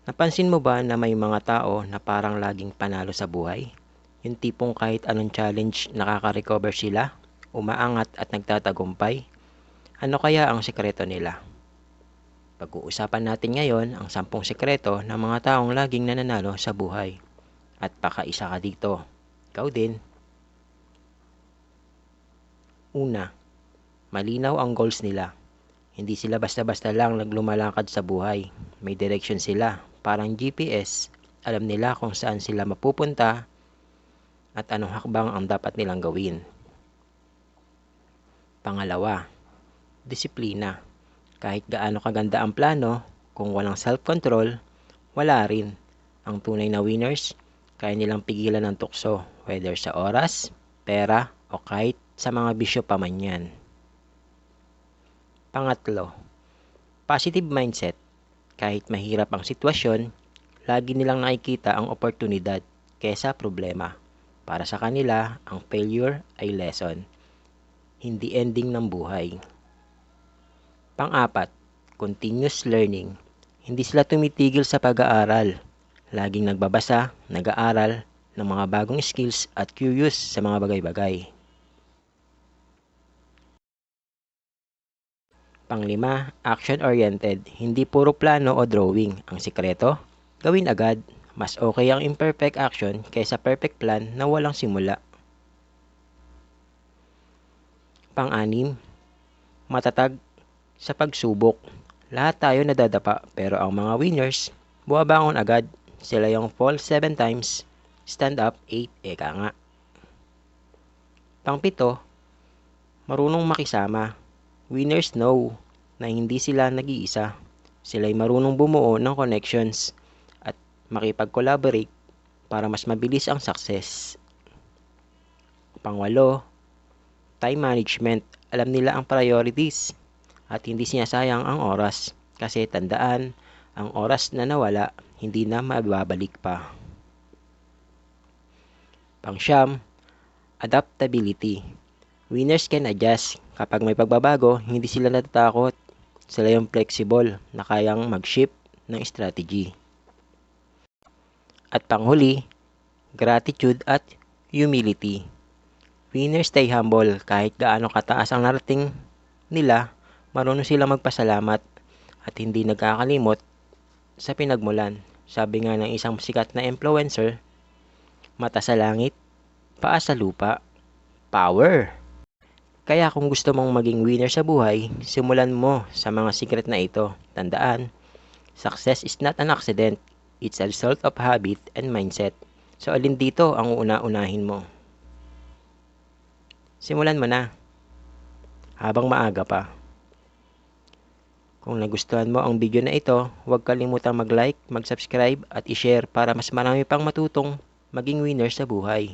Napansin mo ba na may mga tao na parang laging panalo sa buhay? Yung tipong kahit anong challenge nakaka-recover sila, umaangat at nagtatagumpay? Ano kaya ang sikreto nila? Pag-uusapan natin ngayon ang 10 sikreto ng mga taong laging nananalo sa buhay. At baka isa ka dito. Ikaw din. Una, malinaw ang goals nila. Hindi sila basta-basta lang naglumalakad sa buhay. May direction sila, parang GPS. Alam nila kung saan sila mapupunta at anong hakbang ang dapat nilang gawin. Pangalawa, disiplina. Kahit gaano kaganda ang plano, kung walang self-control, wala rin. Ang tunay na winners, kaya nilang pigilan ng tukso, whether sa oras, pera, o kahit sa mga bisyo pa man yan. Pangatlo, positive mindset. Kahit mahirap ang sitwasyon, lagi nilang nakikita ang oportunidad kaysa problema. Para sa kanila, ang failure ay lesson, hindi ending ng buhay. Pang-apat, continuous learning. Hindi sila tumitigil sa pag-aaral. Laging nagbabasa, nag-aaral ng mga bagong skills at curious sa mga bagay-bagay. Panglima, action-oriented. Hindi puro plano o drawing. Ang sikreto, gawin agad. Mas okay ang imperfect action kaysa perfect plan na walang simula. Pang-anim, matatag sa pagsubok. Lahat tayo nadadapa pero ang mga winners, bumabangon agad. Sila yung fall 7 times, stand up 8, eka nga. Pang-pito, marunong makisama. Winners know na hindi sila nag-iisa. Sila'y marunong bumuo ng connections at makipag-collaborate para mas mabilis ang success. Pangwalo, time management. Alam nila ang priorities at hindi sinasayang ang oras. Kasi tandaan, ang oras na nawala, hindi na mababalik pa. Pangsyam, adaptability. Winners can adjust. Kapag may pagbabago, hindi sila natatakot. Sila yung flexible na kayang mag-shift ng strategy. At panghuli, gratitude at humility. Winners stay humble kahit gaano kataas ang narating nila, marunong sila magpasalamat at hindi nagkakalimot sa pinagmulan. Sabi nga ng isang sikat na influencer, mata sa langit, paa sa lupa, power! Kaya kung gusto mong maging winner sa buhay, simulan mo sa mga secret na ito. Tandaan, success is not an accident. It's a result of habit and mindset. So alin dito ang uuna-unahin mo? Simulan mo na, habang maaga pa. Kung nagustuhan mo ang video na ito, huwag kalimutang mag-like, mag-subscribe at i-share para mas marami pang matutong maging winner sa buhay.